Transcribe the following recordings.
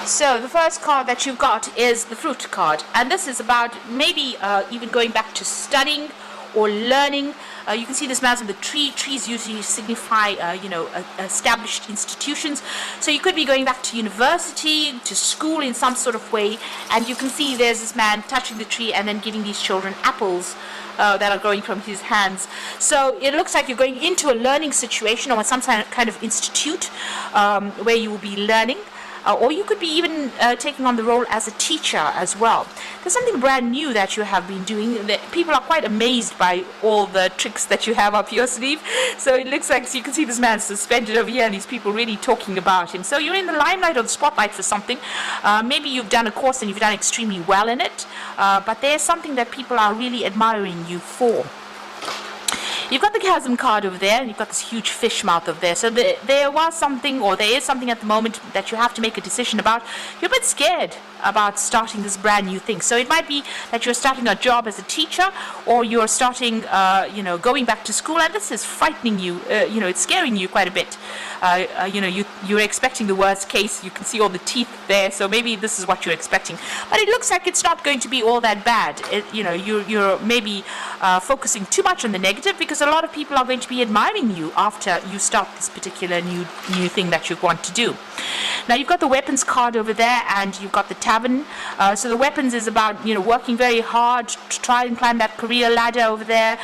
So the first card that you've got is the fruit card, and this is about maybe even going back to studying or learning. You can see this mouse with the tree. Trees usually signify, established institutions. So you could be going back to university, to school in some sort of way, and you can see there's this man touching the tree and then giving these children apples that are growing from his hands. So it looks like you're going into a learning situation or some kind of institute where you will be learning. Or you could be even taking on the role as a teacher as well. There's something brand new that you have been doing. People are quite amazed by all the tricks that you have up your sleeve. So it looks like, so you can see this man suspended over here and these people really talking about him. So you're in the limelight or the spotlight for something. Maybe you've done a course and you've done extremely well in it. But there's something that people are really admiring you for. You've got the chasm card over there, and you've got this huge fish mouth over there. So there was something, or there is something at the moment that you have to make a decision about. You're a bit scared about starting this brand new thing. So it might be that you're starting a job as a teacher, or you're starting, going back to school, and this is frightening you. It's scaring you quite a bit. You're expecting the worst case. You can see all the teeth there, so maybe this is what you're expecting. But it looks like it's not going to be all that bad. You're maybe focusing too much on the negative, because a lot of people are going to be admiring you after you start this particular new thing that you want to do. Now you've got the weapons card over there, and you've got the tavern. So the weapons is about working very hard to try and climb that career ladder over there.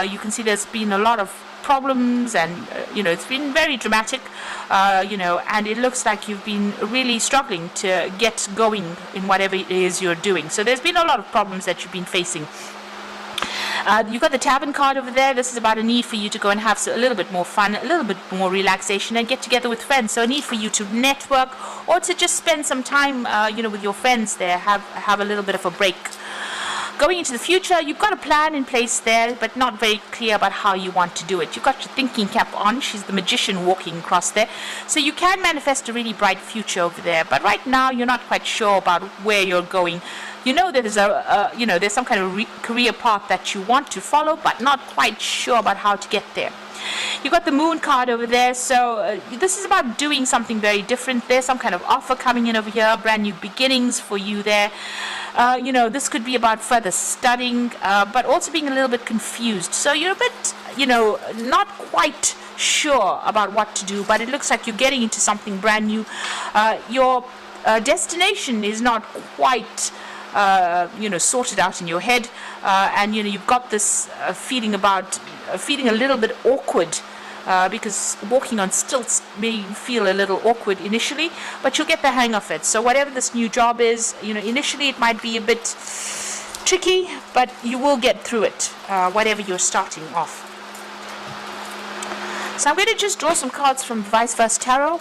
You can see there's been a lot of problems, and it's been very dramatic, and it looks like you've been really struggling to get going in whatever it is you're doing. So there's been a lot of problems that you've been facing. You've got the tavern card over there. This is about a need for you to go and have a little bit more fun, a little bit more relaxation, and get together with friends. So a need for you to network, or to just spend some time with your friends there, have a little bit of a break. Going into the future, you've got a plan in place there, but not very clear about how you want to do it. You've got your thinking cap on. She's the magician walking across there. So you can manifest a really bright future over there. But right now, you're not quite sure about where you're going. There's there's some kind of career path that you want to follow, but not quite sure about how to get there. You've got the moon card over there, so this is about doing something very different. There's some kind of offer coming in over here, brand new beginnings for you there. This could be about further studying, but also being a little bit confused. So you're a bit, not quite sure about what to do, but it looks like you're getting into something brand new. Your destination is not quite sorted out in your head, and you've got this feeling a little bit awkward, because walking on stilts may feel a little awkward initially, but you'll get the hang of it. So whatever this new job is, initially it might be a bit tricky, but you will get through it, whatever you're starting off. So I'm going to just draw some cards from Vice Versa Tarot.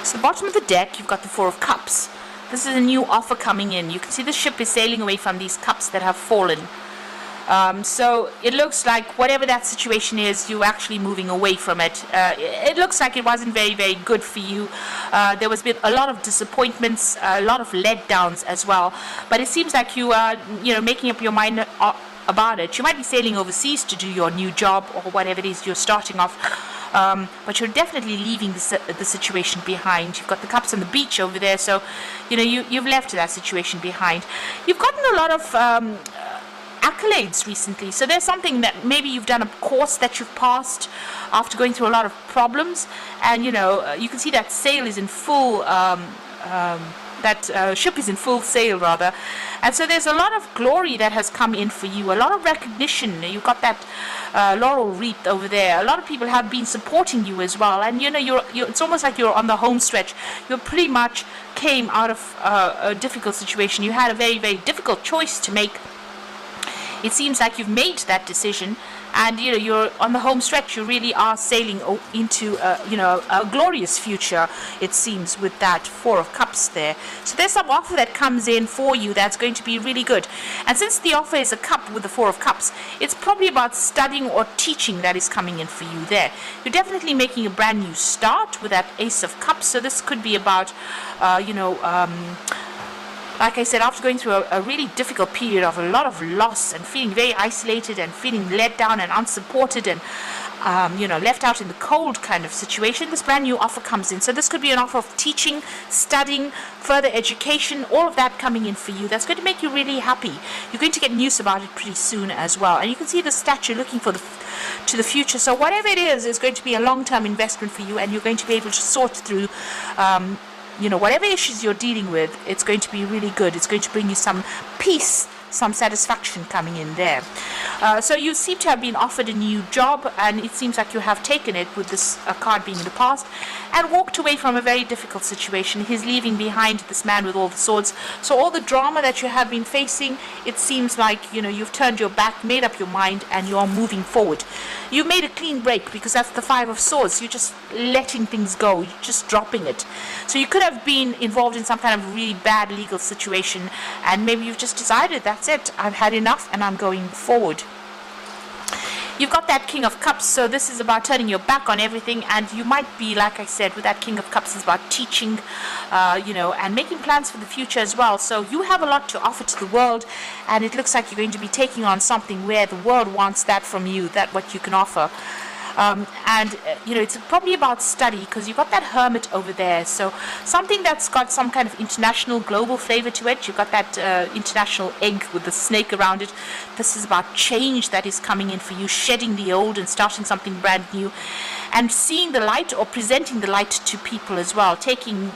So the bottom of the deck, you've got the Four of Cups. This is a new offer coming in. You can see the ship is sailing away from these cups that have fallen. So it looks like whatever that situation is, you're actually moving away from it. It looks like it wasn't very, very good for you. There was a lot of disappointments, a lot of letdowns as well. But it seems like you are, making up your mind about it. You might be sailing overseas to do your new job or whatever it is you're starting off. But you're definitely leaving the situation behind. You've got the cups on the beach over there, so you've left that situation behind. You've gotten a lot of accolades recently, so there's something that maybe you've done a course that you've passed after going through a lot of problems, and you can see that sail is in full. That ship is in full sail, rather, and so there's a lot of glory that has come in for you, a lot of recognition. You've got that laurel wreath over there. A lot of people have been supporting you as well, and you're it's almost like you're on the home stretch. You pretty much came out of a difficult situation. You had a very, very difficult choice to make. It seems like you've made that decision, and you're on the home stretch. You really are sailing into a glorious future, it seems, with that Four of Cups there. So there's some offer that comes in for you that's going to be really good. And since the offer is a cup with the Four of Cups, it's probably about studying or teaching that is coming in for you there. You're definitely making a brand new start with that Ace of Cups. So this could be about like I said, after going through a really difficult period of a lot of loss and feeling very isolated and feeling let down and unsupported and left out in the cold kind of situation, this brand new offer comes in. So this could be an offer of teaching, studying, further education, all of that coming in for you. That's going to make you really happy. You're going to get news about it pretty soon as well. And you can see the statue looking to the future. So whatever it is going to be a long-term investment for you, and you're going to be able to sort through whatever issues you're dealing with. It's going to be really good. It's going to bring you some peace, some satisfaction coming in there. So you seem to have been offered a new job, and it seems like you have taken it, with this card being in the past, and walked away from a very difficult situation. He's leaving behind this man with all the swords. So all the drama that you have been facing, it seems like you've turned your back, made up your mind, and you're moving forward. You made a clean break, because that's the Five of Swords. You're just letting things go. You're just dropping it. So you could have been involved in some kind of really bad legal situation, and maybe you've just decided, that's it, I've had enough and I'm going forward. You've got that King of Cups, so this is about turning your back on everything, and you might be, like I said, with that King of Cups, is about teaching, and making plans for the future as well. So you have a lot to offer to the world, and it looks like you're going to be taking on something where the world wants that from you, that what you can offer. It's probably about study, because you've got that Hermit over there. So something that's got some kind of international, global flavor to it. You've got that international egg with the snake around it. This is about change that is coming in for you, shedding the old and starting something brand new, and seeing the light, or presenting the light to people as well. Taking,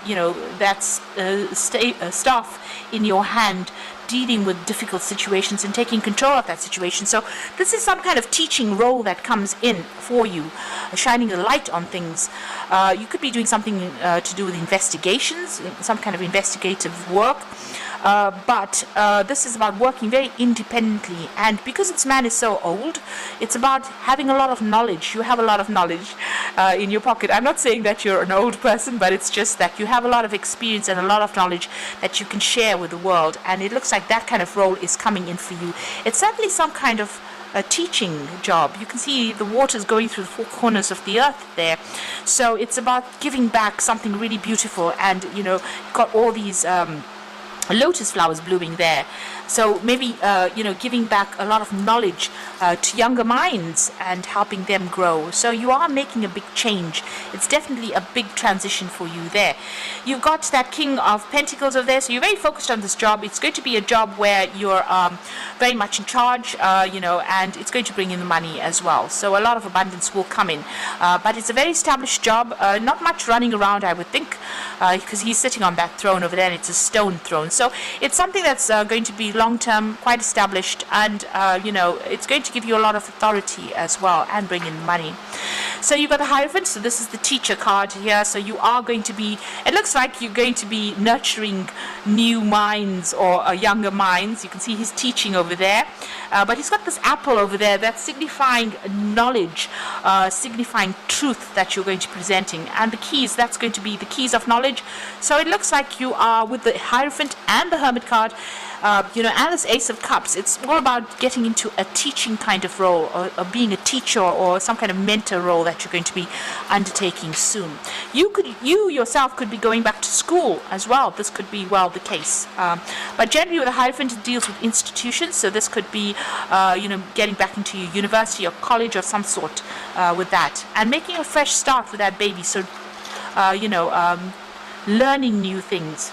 that staff in your hand, dealing with difficult situations and taking control of that situation. So this is some kind of teaching role that comes in for you, shining a light on things. You could be doing something to do with investigations, some kind of investigative work. But this is about working very independently, and because this man is so old, it's about having a lot of knowledge. You have a lot of knowledge in your pocket. I'm not saying that you're an old person, but it's just that you have a lot of experience and a lot of knowledge that you can share with the world, and it looks like that kind of role is coming in for you. It's certainly some kind of a teaching job. You can see the waters going through the four corners of the earth there. So it's about giving back something really beautiful, and got all these lotus flowers blooming there. So maybe giving back a lot of knowledge to younger minds and helping them grow. So you are making a big change. It's definitely a big transition for you there. You've got that King of Pentacles over there, so you're very focused on this job. It's going to be a job where you're very much in charge, and it's going to bring in the money as well. So a lot of abundance will come in. But it's a very established job, not much running around, I would think, because he's sitting on that throne over there, and it's a stone throne. So it's something that's going to be long-term, quite established, and it's going to give you a lot of authority as well, and bring in money. So you've got the Hierophant, so this is the teacher card here. So you are going to be, it looks like you're going to be nurturing new minds, or younger minds. You can see he's teaching over there, but he's got this apple over there that's signifying knowledge, signifying truth that you're going to be presenting, and the keys, that's going to be the keys of knowledge. So it looks like you are, with the Hierophant and the Hermit card, and this Ace of Cups, it's all about getting into a teaching kind of role, or being a teacher, or some kind of mentor role that you're going to be undertaking soon. You yourself could be going back to school as well. This could be, well, the case. But generally with the Hierophant, it deals with institutions, so this could be, getting back into your university or college or some sort with that, and making a fresh start with that baby. So, learning new things.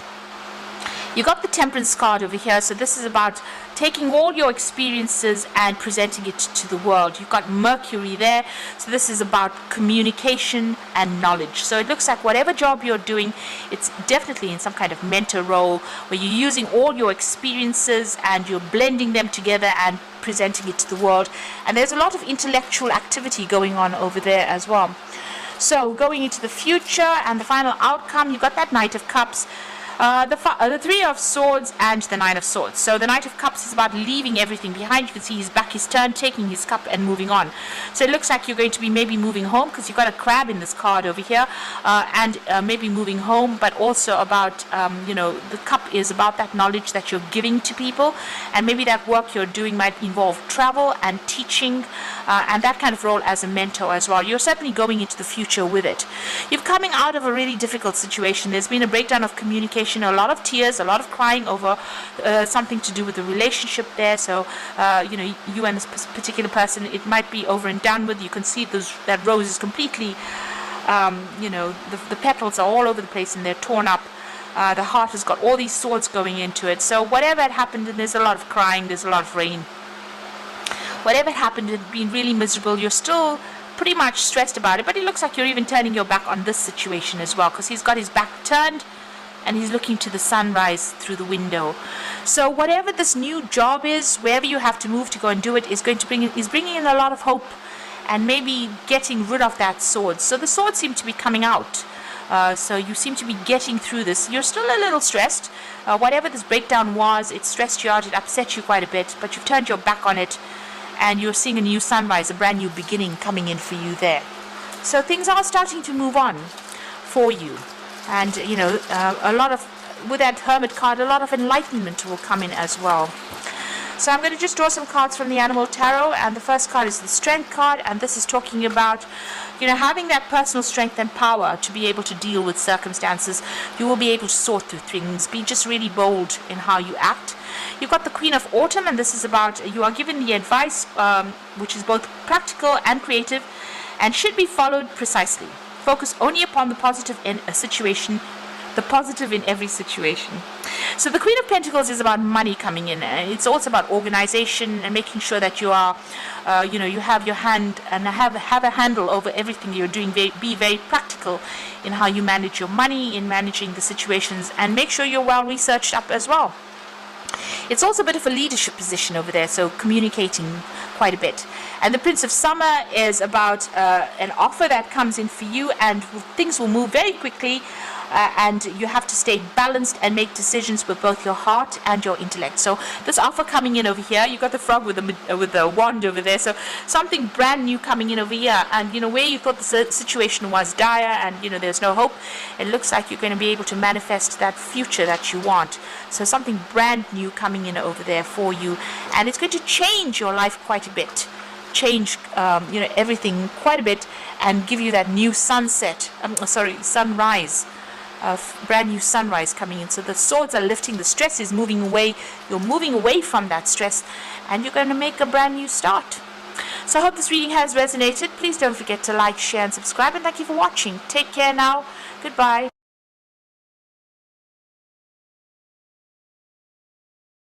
You got the Temperance card over here, so this is about taking all your experiences and presenting it to the world. You've got Mercury there, so this is about communication and knowledge. So it looks like whatever job you're doing, it's definitely in some kind of mentor role, where you're using all your experiences and you're blending them together and presenting it to the world. And there's a lot of intellectual activity going on over there as well. So going into the future and the final outcome, you've got that Knight of Cups. The Three of Swords and the Nine of Swords. So the Knight of Cups is about leaving everything behind. You can see his back is turned, taking his cup and moving on. So it looks like you're going to be maybe moving home, because you've got a crab in this card over here, and maybe moving home, but also about, the cup is about that knowledge that you're giving to people, and maybe that work you're doing might involve travel and teaching, and that kind of role as a mentor as well. You're certainly going into the future with it. You're coming out of a really difficult situation. There's been a breakdown of communication, a lot of tears, a lot of crying over something to do with the relationship there. So, you and this particular person, it might be over and done with. You can see that rose is completely, the petals are all over the place and they're torn up. The heart has got all these swords going into it. So whatever had happened, and there's a lot of crying, there's a lot of rain. Whatever had happened, it had been really miserable. You're still pretty much stressed about it, but it looks like you're even turning your back on this situation as well, because he's got his back turned and he's looking to the sunrise through the window. So whatever this new job is, wherever you have to move to go and do it, is bringing in a lot of hope and maybe getting rid of that sword. So the swords seem to be coming out. So you seem to be getting through this. You're still a little stressed. Whatever this breakdown was, it stressed you out, it upset you quite a bit, but you've turned your back on it and you're seeing a new sunrise, a brand new beginning coming in for you there. So things are starting to move on for you. And, with that Hermit card, a lot of enlightenment will come in as well. So I'm going to just draw some cards from the Animal Tarot, and the first card is the Strength card, and this is talking about, having that personal strength and power to be able to deal with circumstances. You will be able to sort through things, be just really bold in how you act. You've got the Queen of Autumn, and this is about, you are given the advice, which is both practical and creative, and should be followed precisely. Focus only upon the positive in a situation, the positive in every situation. So the Queen of Pentacles is about money coming in, and it's also about organization and making sure that you are, you have your hand and have a handle over everything you're doing. Be very practical in how you manage your money, in managing the situations, and make sure you're well researched up as well. It's also a bit of a leadership position over there, so communicating quite a bit. And the Prince of Summer is about an offer that comes in for you, and things will move very quickly, and you have to stay balanced and make decisions with both your heart and your intellect. So this offer coming in over here, you got the frog with the wand over there, so something brand new coming in over here, and where you thought the situation was dire and there's no hope, it looks like you're going to be able to manifest that future that you want. So something brand new coming in over there for you, and it's going to change your life quite a bit, change everything quite a bit, and give you that new sunrise, brand new sunrise coming in. So the swords are lifting, the stress is moving away, you're moving away from that stress, and you're going to make a brand new start. So I hope this reading has resonated. Please don't forget to like, share and subscribe, and thank you for watching. Take care now. Goodbye.